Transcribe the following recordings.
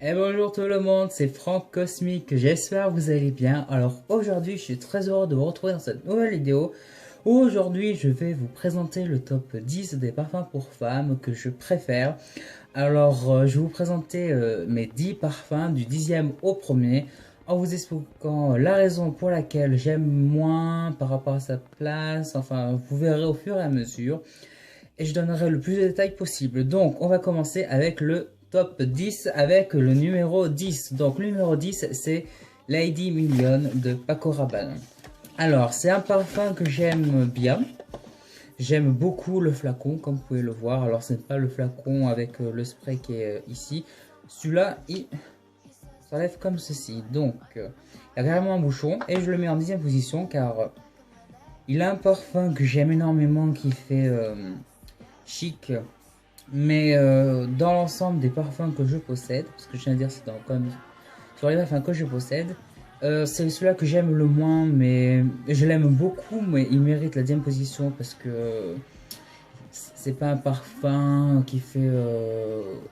Et bonjour tout le monde, c'est Franck Cosmique, j'espère que vous allez bien. Alors aujourd'hui je suis très heureux de vous retrouver dans cette nouvelle vidéo où aujourd'hui je vais vous présenter le top 10 des parfums pour femmes que je préfère. Alors je vais vous présenter mes 10 parfums du 10e au premier en vous expliquant la raison pour laquelle j'aime moins par rapport à sa place. Enfin vous verrez au fur et à mesure et je donnerai le plus de détails possible. Donc on va commencer avec le top 10 avec le numéro 10. Donc le numéro 10 c'est Lady Million de Paco Rabanne. Alors c'est un parfum que j'aime bien. J'aime beaucoup le flacon comme vous pouvez le voir. Alors ce n'est pas le flacon avec le spray qui est ici. Celui-là il s'enlève comme ceci. Donc il y a carrément un bouchon et je le mets en 10e position car il a un parfum que j'aime énormément qui fait chic. Mais dans l'ensemble des parfums que je possède, parce que je viens de dire c'est comme sur les parfums que je possède, c'est celui-là que j'aime le moins, mais je l'aime beaucoup, mais il mérite la 10e position parce que c'est pas un parfum qui fait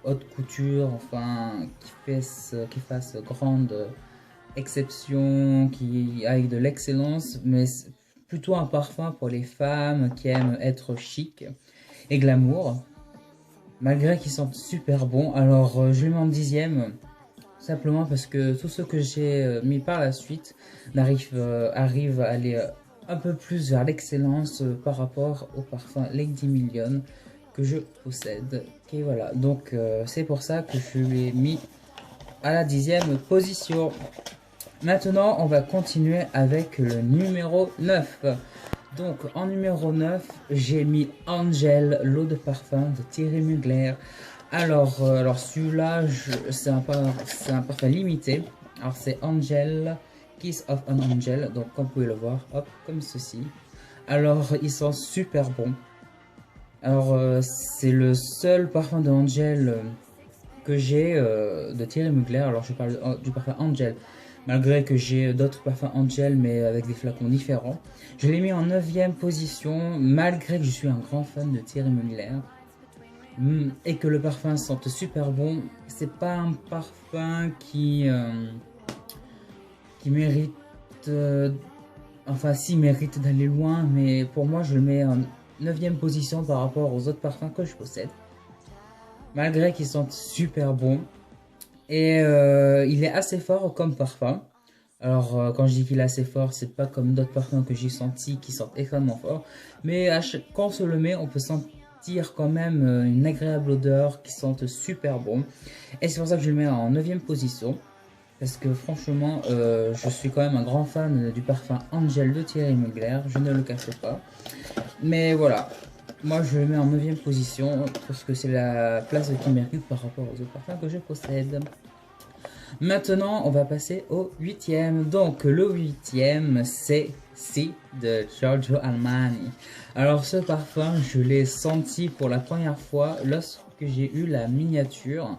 haute couture, enfin qui fasse grande exception, qui aille de l'excellence, mais c'est plutôt un parfum pour les femmes qui aiment être chic et glamour. Malgré qu'ils sentent super bon, alors je le mets en 10e, simplement parce que tous ceux que j'ai mis par la suite arrivent à aller un peu plus vers l'excellence par rapport au parfum Lady Million que je possède. Et voilà, donc c'est pour ça que je l'ai mis à la 10e position. Maintenant, on va continuer avec le numéro 9. Donc en numéro 9, j'ai mis Angel, l'eau de parfum de Thierry Mugler. Alors celui-là, c'est un parfum limité. Alors c'est Angel, Kiss of an Angel. Donc comme vous pouvez le voir, hop, comme ceci. Alors il sent super bon. Alors c'est le seul parfum d'Angel que j'ai de Thierry Mugler. Alors je parle du parfum Angel. Malgré que j'ai d'autres parfums Angel mais avec des flacons différents. Je l'ai mis en 9e position malgré que je suis un grand fan de Thierry Mugler. Et que le parfum sente super bon. C'est pas un parfum qui mérite... enfin si mérite d'aller loin, mais pour moi je le mets en 9e position par rapport aux autres parfums que je possède. Malgré qu'ils sentent super bon. Et il est assez fort comme parfum. Alors quand je dis qu'il est assez fort, c'est pas comme d'autres parfums que j'ai senti qui sortent extrêmement fort. Mais quand on se le met, on peut sentir quand même une agréable odeur qui sente super bon. Et c'est pour ça que je le mets en 9e position. Parce que franchement, je suis quand même un grand fan du parfum Angel de Thierry Mugler, je ne le cache pas. Mais voilà, moi je le mets en 9e position parce que c'est la place qui mérite par rapport aux autres parfums que je possède. Maintenant, on va passer au 8e. Donc, le 8e, c'est Si de Giorgio Armani. Alors, ce parfum, je l'ai senti pour la première fois lorsque j'ai eu la miniature.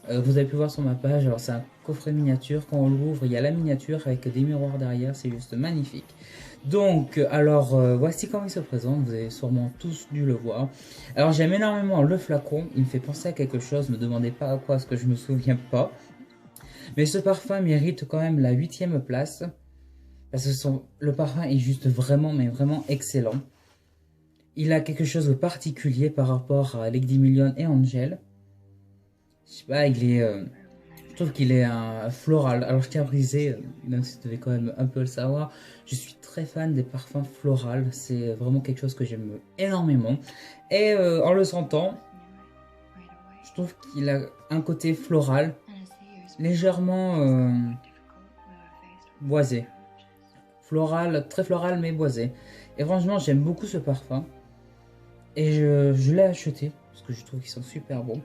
Vous avez pu voir sur ma page, alors c'est un coffret miniature. Quand on l'ouvre, il y a la miniature avec des miroirs derrière, c'est juste magnifique. Donc, alors, voici comment il se présente, vous avez sûrement tous dû le voir. Alors, j'aime énormément le flacon, il me fait penser à quelque chose, ne me demandez pas à quoi, parce que je me souviens pas. Mais ce parfum mérite quand même la 8e place. Parce que le parfum est juste vraiment, mais vraiment excellent. Il a quelque chose de particulier par rapport à Lady Million et Angel. Je sais pas, je trouve qu'il est un floral. Alors je tiens à briser, même si tu devais quand même un peu le savoir, je suis très fan des parfums floraux. C'est vraiment quelque chose que j'aime énormément. Et en le sentant, je trouve qu'il a un côté floral, légèrement boisé. Floral, très floral mais boisé. Et franchement, j'aime beaucoup ce parfum. Et je l'ai acheté parce que je trouve qu'il sent super bon.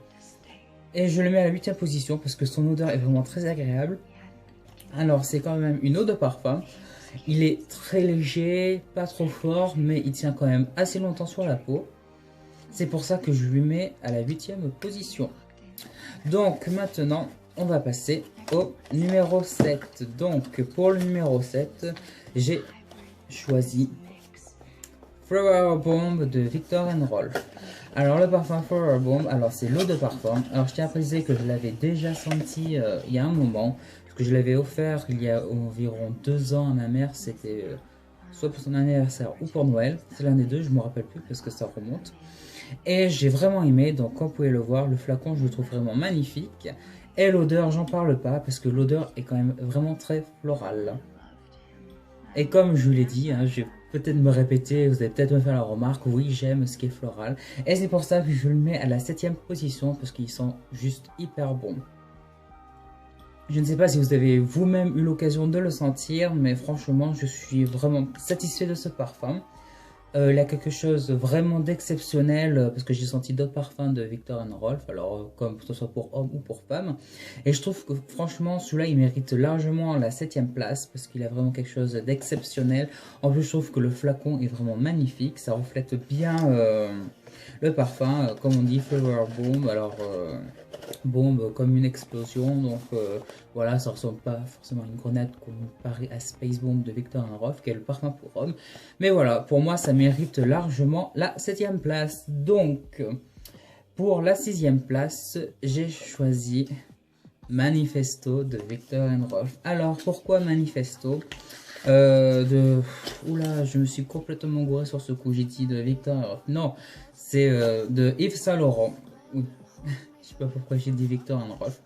Et je le mets à la 8e position parce que son odeur est vraiment très agréable. Alors, c'est quand même une eau de parfum. Il est très léger, pas trop fort, mais il tient quand même assez longtemps sur la peau. C'est pour ça que je lui mets à la 8e position. Donc maintenant, on va passer au numéro 7. Donc pour le numéro 7, j'ai choisi Flower Bomb de Viktor & Rolf. Alors le parfum Flower Bomb, alors c'est l'eau de parfum. Alors je tiens à préciser que je l'avais déjà senti il y a un moment, parce que je l'avais offert il y a environ 2 ans à ma mère, c'était soit pour son anniversaire ou pour Noël, c'est l'un des deux, je me rappelle plus parce que ça remonte. Et j'ai vraiment aimé, donc comme vous pouvez le voir, le flacon je le trouve vraiment magnifique. Et l'odeur, j'en parle pas, parce que l'odeur est quand même vraiment très florale. Et comme je vous l'ai dit, hein, je vais peut-être me répéter, vous allez peut-être me faire la remarque, oui j'aime ce qui est floral. Et c'est pour ça que je le mets à la 7ème position, parce qu'ils sont juste hyper bons. Je ne sais pas si vous avez vous-même eu l'occasion de le sentir, mais franchement je suis vraiment satisfait de ce parfum. Il y a quelque chose vraiment d'exceptionnel parce que j'ai senti d'autres parfums de Viktor & Rolf, alors comme que ce soit pour homme ou pour femme. Et je trouve que franchement celui-là il mérite largement la 7ème place parce qu'il a vraiment quelque chose d'exceptionnel. En plus je trouve que le flacon est vraiment magnifique, ça reflète bien le parfum, comme on dit Flower Bomb, alors bombe comme une explosion, donc voilà, ça ressemble pas forcément à une grenade comme paraît à Space Bomb de Viktor & Rolf qui est le parfum pour homme, mais voilà, pour moi ça mérite largement la 7ème place. Donc pour la 6ème place j'ai choisi Manifesto de Viktor & Rolf. Alors pourquoi Manifesto? Oula, je me suis complètement gouré sur ce coup, j'ai dit de Viktor & Rolf, non, c'est de Yves Saint Laurent. Je sais pas pourquoi j'ai dit Viktor & Rolf.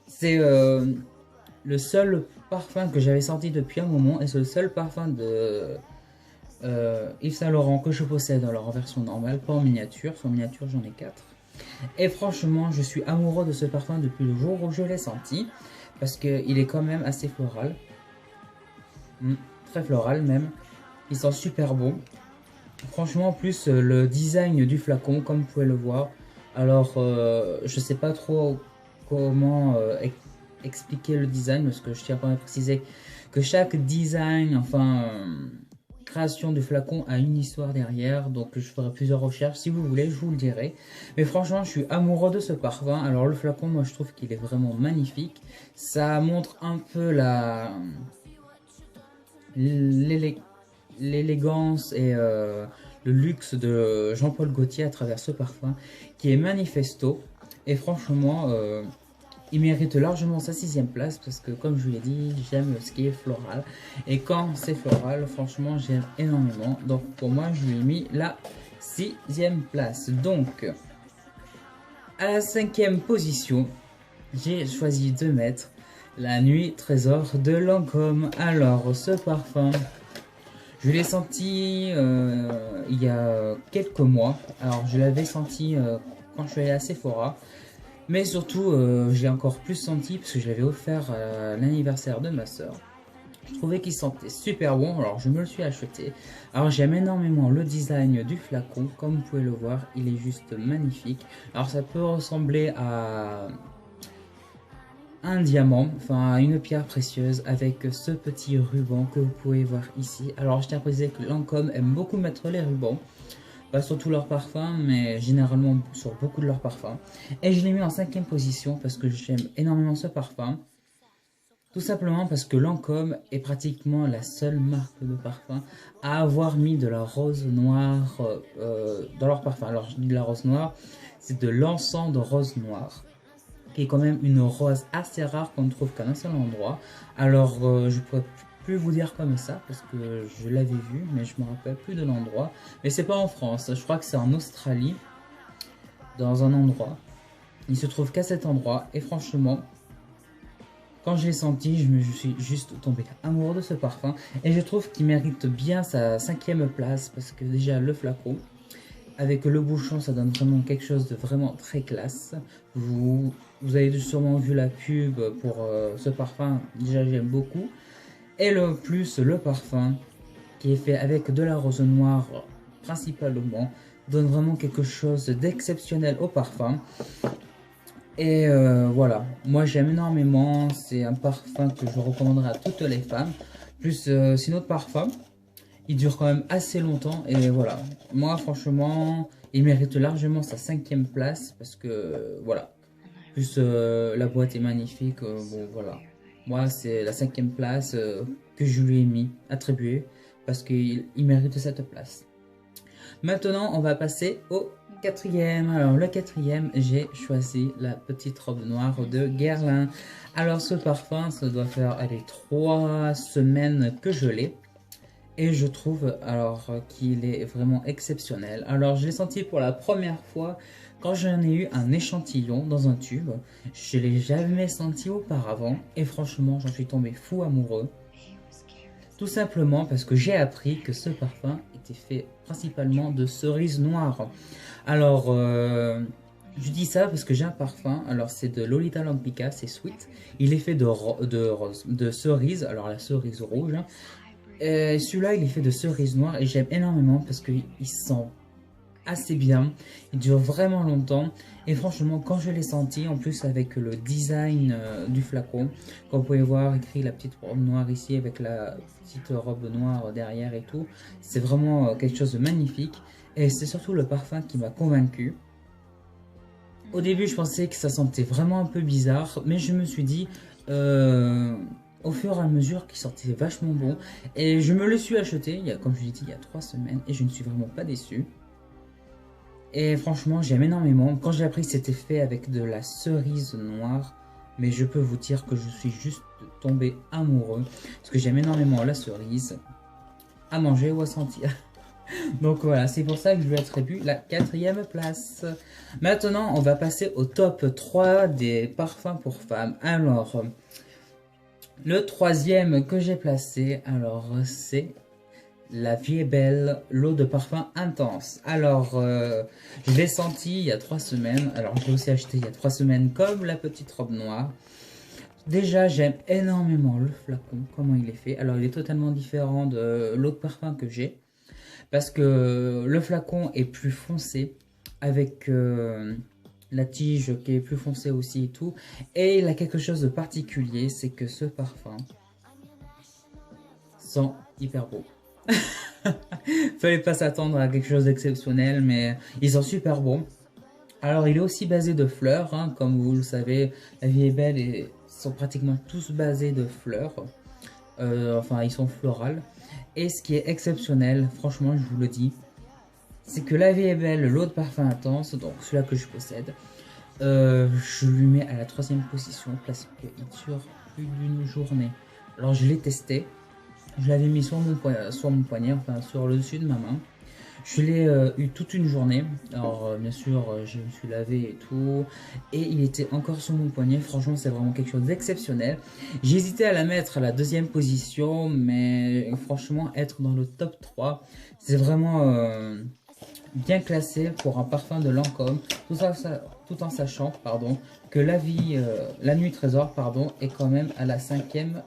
C'est le seul parfum que j'avais senti depuis un moment et c'est le seul parfum de Yves Saint Laurent que je possède alors en version normale, pas en miniature. En miniature j'en ai 4. Et franchement je suis amoureux de ce parfum depuis le jour où je l'ai senti parce qu'il est quand même assez floral. Très floral même. Il sent super bon. Franchement en plus le design du flacon comme vous pouvez le voir. Alors, je sais pas trop comment expliquer le design parce que je tiens quand même à préciser que chaque design, enfin, création du flacon a une histoire derrière. Donc, je ferai plusieurs recherches. Si vous voulez, je vous le dirai. Mais franchement, je suis amoureux de ce parfum. Alors, le flacon, moi, je trouve qu'il est vraiment magnifique. Ça montre un peu l'élégance et le luxe de Jean-Paul Gaultier à travers ce parfum qui est Manifesto. Et franchement, il mérite largement sa 6ème place parce que comme je vous l'ai dit, j'aime ce qui est floral. Et quand c'est floral, franchement, j'aime énormément. Donc pour moi, je lui ai mis la 6ème place. Donc, à la 5ème position, j'ai choisi de mettre La Nuit Trésor de Lancôme. Alors, ce parfum, je l'ai senti il y a quelques mois. Alors je l'avais senti quand je suis allé à Sephora. Mais surtout j'ai encore plus senti parce que je l'avais offert à l'anniversaire de ma soeur. Je trouvais qu'il sentait super bon, alors je me le suis acheté. Alors j'aime énormément le design du flacon, comme vous pouvez le voir, il est juste magnifique. Alors ça peut ressembler à un diamant, enfin une pierre précieuse avec ce petit ruban que vous pouvez voir ici. Alors je tiens à préciser que Lancôme aime beaucoup mettre les rubans, pas sur tous leurs parfums mais généralement sur beaucoup de leurs parfums. Et je l'ai mis en 5ème position parce que j'aime énormément ce parfum. Tout simplement parce que Lancôme est pratiquement la seule marque de parfum à avoir mis de la rose noire dans leur parfum. Alors je dis de la rose noire, c'est de l'encens de rose noire, qui est quand même une rose assez rare qu'on ne trouve qu'à un seul endroit. Alors je ne pourrais plus vous dire comme ça parce que je l'avais vu mais je me rappelle plus de l'endroit. Mais c'est pas en France, je crois que c'est en Australie, dans un endroit. Il se trouve qu'à cet endroit et franchement, quand je l'ai senti, je suis juste tombé amoureux de ce parfum. Et je trouve qu'il mérite bien sa 5ème place parce que déjà le flacon, avec le bouchon, ça donne vraiment quelque chose de vraiment très classe. Vous avez sûrement vu la pub pour ce parfum, déjà j'aime beaucoup. Et le plus, le parfum, qui est fait avec de la rose noire principalement, donne vraiment quelque chose d'exceptionnel au parfum. Et voilà, moi j'aime énormément, c'est un parfum que je recommanderais à toutes les femmes. Plus c'est notre parfum, il dure quand même assez longtemps et voilà. Moi franchement, il mérite largement sa 5ème place parce que voilà. Plus la boîte est magnifique, bon voilà. Moi c'est la 5ème place que je lui ai mis, attribuée, parce qu'il mérite cette place. Maintenant, on va passer au quatrième. Alors, le quatrième, j'ai choisi la petite robe noire de Guerlain. Alors, ce parfum, ça doit faire, allez, 3 semaines que je l'ai. Et je trouve alors qu'il est vraiment exceptionnel. Alors, je l'ai senti pour la première fois quand j'en ai eu un échantillon dans un tube. Je ne l'ai jamais senti auparavant. Et franchement, j'en suis tombé fou amoureux. Tout simplement parce que j'ai appris que ce parfum était fait principalement de cerises noires. Alors, je dis ça parce que j'ai un parfum. Alors, c'est de Lolita Lampica, c'est Sweet. Il est fait de cerises. Alors, la cerise rouge. Celui-là, il est fait de cerises noires et j'aime énormément parce qu'il sent assez bien. Il dure vraiment longtemps. Et franchement, quand je l'ai senti, en plus avec le design du flacon, comme vous pouvez voir, écrit la petite robe noire ici avec la petite robe noire derrière et tout, c'est vraiment quelque chose de magnifique. Et c'est surtout le parfum qui m'a convaincu. Au début, je pensais que ça sentait vraiment un peu bizarre, mais je me suis dit, au fur et à mesure qu'il sortait vachement bon, et je me le suis acheté, comme je l'ai dit, il y a 3 semaines, et je ne suis vraiment pas déçu. Et franchement, j'aime énormément. Quand j'ai appris que c'était fait avec de la cerise noire, mais je peux vous dire que je suis juste tombé amoureux, parce que j'aime énormément la cerise, à manger ou à sentir. Donc voilà, c'est pour ça que je lui attribue la 4e place. Maintenant, on va passer au top 3 des parfums pour femmes. Alors, le 3e que j'ai placé, alors c'est La Vie est Belle, l'eau de parfum intense. Alors, je l'ai senti il y a 3 semaines. Alors, je l'ai aussi acheté il y a 3 semaines comme la petite robe noire. Déjà, j'aime énormément le flacon, comment il est fait. Alors, il est totalement différent de l'autre parfum que j'ai. Parce que le flacon est plus foncé, avec la tige qui est plus foncée aussi et tout. Et il a quelque chose de particulier, c'est que ce parfum sent hyper beau. Fallait pas s'attendre à quelque chose d'exceptionnel, mais ils sont super bons. Alors il est aussi basé de fleurs, hein, comme vous le savez, La Vie est Belle et sont pratiquement tous basés de fleurs. Enfin, ils sont florales. Et ce qui est exceptionnel, franchement, je vous le dis, c'est que La Vie est Belle, l'eau de parfum intense, donc celui-là que je possède, je lui mets à la 3e position parce qu'il dure plus d'une journée. Alors je l'ai testé, je l'avais mis sur mon poignet, enfin sur le dessus de ma main. Je l'ai eu toute une journée. Alors bien sûr, je me suis lavé et tout. Et il était encore sur mon poignet. Franchement, c'est vraiment quelque chose d'exceptionnel. J'ai hésité à la mettre à la 2e position. Mais franchement, être dans le top 3, c'est vraiment bien classé pour un parfum de Lancôme. Tout en sachant que la Nuit Trésor est quand même à la 5e,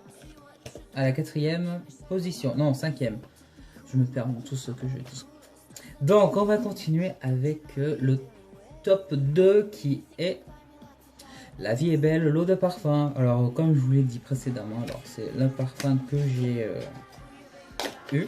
à la 4e position. Non, 5e. Je me perds dans tout ce que je dis. Donc, on va continuer avec le top 2 qui est La Vie est Belle, l'eau de parfum. Alors, comme je vous l'ai dit précédemment, alors c'est le parfum que j'ai eu.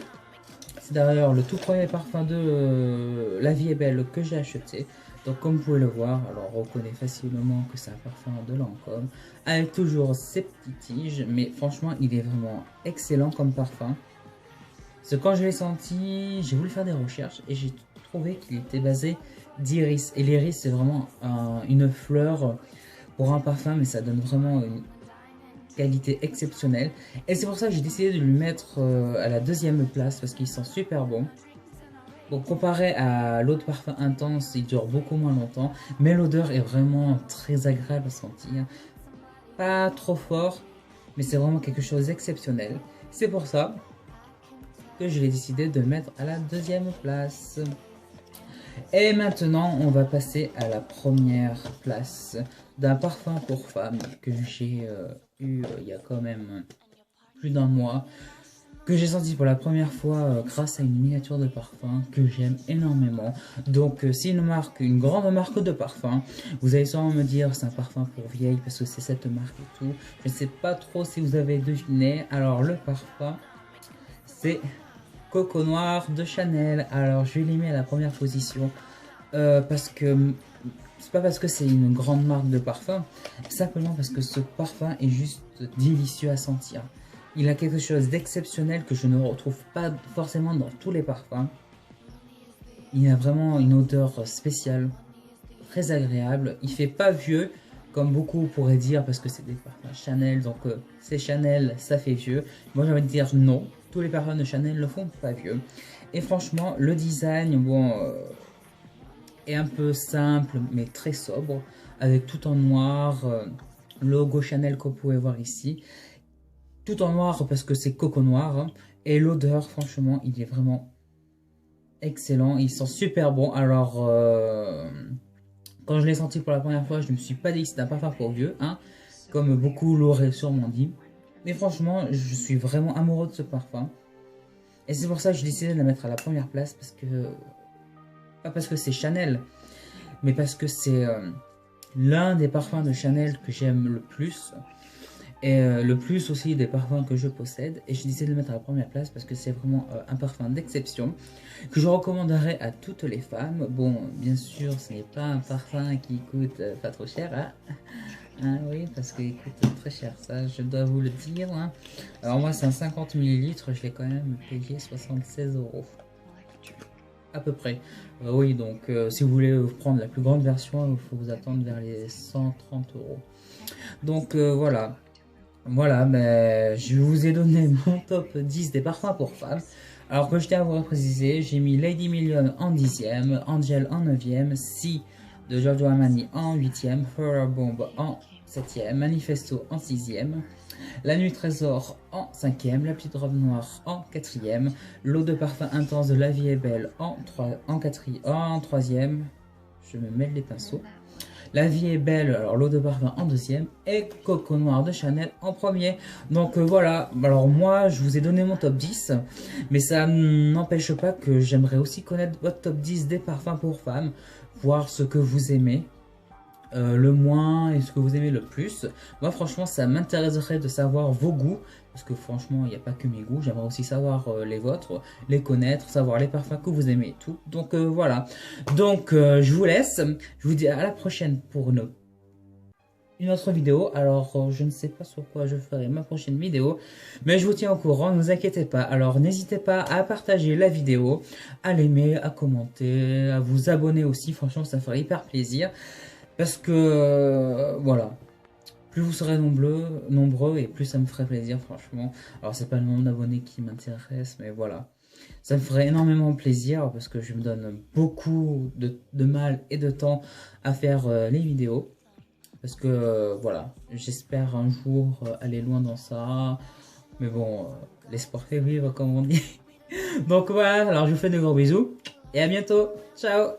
C'est d'ailleurs le tout premier parfum de La Vie est Belle que j'ai acheté. Donc, comme vous pouvez le voir, alors on reconnaît facilement que c'est un parfum de Lancôme. Avec toujours ses petites tiges, mais franchement, il est vraiment excellent comme parfum. Parce que quand je l'ai senti, j'ai voulu faire des recherches et j'ai trouvé qu'il était basé d'iris. Et l'iris, c'est vraiment une fleur pour un parfum, mais ça donne vraiment une qualité exceptionnelle. Et c'est pour ça que j'ai décidé de lui mettre à la 2e place parce qu'il sent super bon. Bon, comparé à l'autre parfum intense, il dure beaucoup moins longtemps, mais l'odeur est vraiment très agréable à sentir. Pas trop fort, mais c'est vraiment quelque chose d'exceptionnel. C'est pour ça que je l'ai décidé de mettre à la 2e place. Et maintenant, on va passer à la 1re place d'un parfum pour femme que j'ai eu il y a quand même plus d'un mois, que j'ai senti pour la première fois grâce à une miniature de parfum que j'aime énormément. Donc c'est une grande marque de parfum. Vous allez sûrement me dire c'est un parfum pour vieille parce que c'est cette marque et tout. Je ne sais pas trop si vous avez deviné. Alors le parfum, c'est Coco Noir de Chanel. Alors je l'ai mis à la 1re position parce que c'est pas parce que c'est une grande marque de parfum, simplement parce que ce parfum est juste délicieux à sentir. Il a quelque chose d'exceptionnel que je ne retrouve pas forcément dans tous les parfums. Il a vraiment une odeur spéciale, très agréable. Il fait pas vieux, comme beaucoup pourraient dire, parce que c'est des parfums Chanel, donc c'est Chanel, ça fait vieux. Moi j'ai envie de dire non, tous les parfums de Chanel ne font pas vieux. Et franchement, le design, bon, est un peu simple, mais très sobre, avec tout en noir, logo Chanel que vous pouvez voir ici. Tout en noir parce que c'est coco noir, hein. Et l'odeur, franchement, il est vraiment excellent. Il sent super bon. Alors, quand je l'ai senti pour la première fois, je ne me suis pas dit que c'était un parfum pour vieux, hein, comme beaucoup l'auraient sûrement dit. Mais franchement, je suis vraiment amoureux de ce parfum. Et c'est pour ça que j'ai décidé de la mettre à la première place, parce que... Pas parce que c'est Chanel, mais parce que c'est l'un des parfums de Chanel que j'aime le plus. Et le plus aussi des parfums que je possède. Et j'ai décidé de le mettre à la première place parce que c'est vraiment un parfum d'exception que je recommanderais à toutes les femmes. Bon, bien sûr, ce n'est pas un parfum qui coûte pas trop cher, hein. Ah oui, parce qu'il coûte très cher, ça je dois vous le dire, hein. Alors moi c'est un 50 ml, je l'ai quand même payé 76 euros. À peu près. Oui, donc si vous voulez prendre la plus grande version, il faut vous attendre vers les 130 euros. Donc voilà. Voilà, mais je vous ai donné mon top 10 des parfums pour femmes. Alors que je tiens à vous préciser, j'ai mis Lady Million en 10e, Angel en 9e, Si de Giorgio Armani en 8e, Forever Bomb en 7e, Manifesto en 6e, La Nuit Trésor en 5e, La Petite Robe Noire en 4e, L'eau de parfum intense de La Vie est Belle en 3e, je me mêle les pinceaux. La Vie est Belle, alors l'eau de parfum en 2e, et Coco Noir de Chanel en 1er. Donc voilà, alors moi je vous ai donné mon top 10, mais ça n'empêche pas que j'aimerais aussi connaître votre top 10 des parfums pour femmes, voir ce que vous aimez le moins et ce que vous aimez le plus. Moi franchement ça m'intéresserait de savoir vos goûts, parce que franchement il n'y a pas que mes goûts, j'aimerais aussi savoir les vôtres, les connaître, savoir les parfums que vous aimez et tout. Donc voilà, donc je vous laisse, je vous dis à la prochaine pour une autre vidéo. Alors je ne sais pas sur quoi je ferai ma prochaine vidéo, mais je vous tiens au courant, ne vous inquiétez pas. Alors n'hésitez pas à partager la vidéo, à l'aimer, à commenter, à vous abonner aussi, franchement ça ferait hyper plaisir. Parce que, voilà, plus vous serez nombreux et plus ça me ferait plaisir, franchement. Alors, c'est pas le nombre d'abonnés qui m'intéresse, mais voilà. Ça me ferait énormément plaisir parce que je me donne beaucoup de mal et de temps à faire les vidéos. Parce que, voilà, j'espère un jour aller loin dans ça. Mais bon, l'espoir fait vivre, comme on dit. Donc voilà, alors je vous fais de gros bisous et à bientôt. Ciao!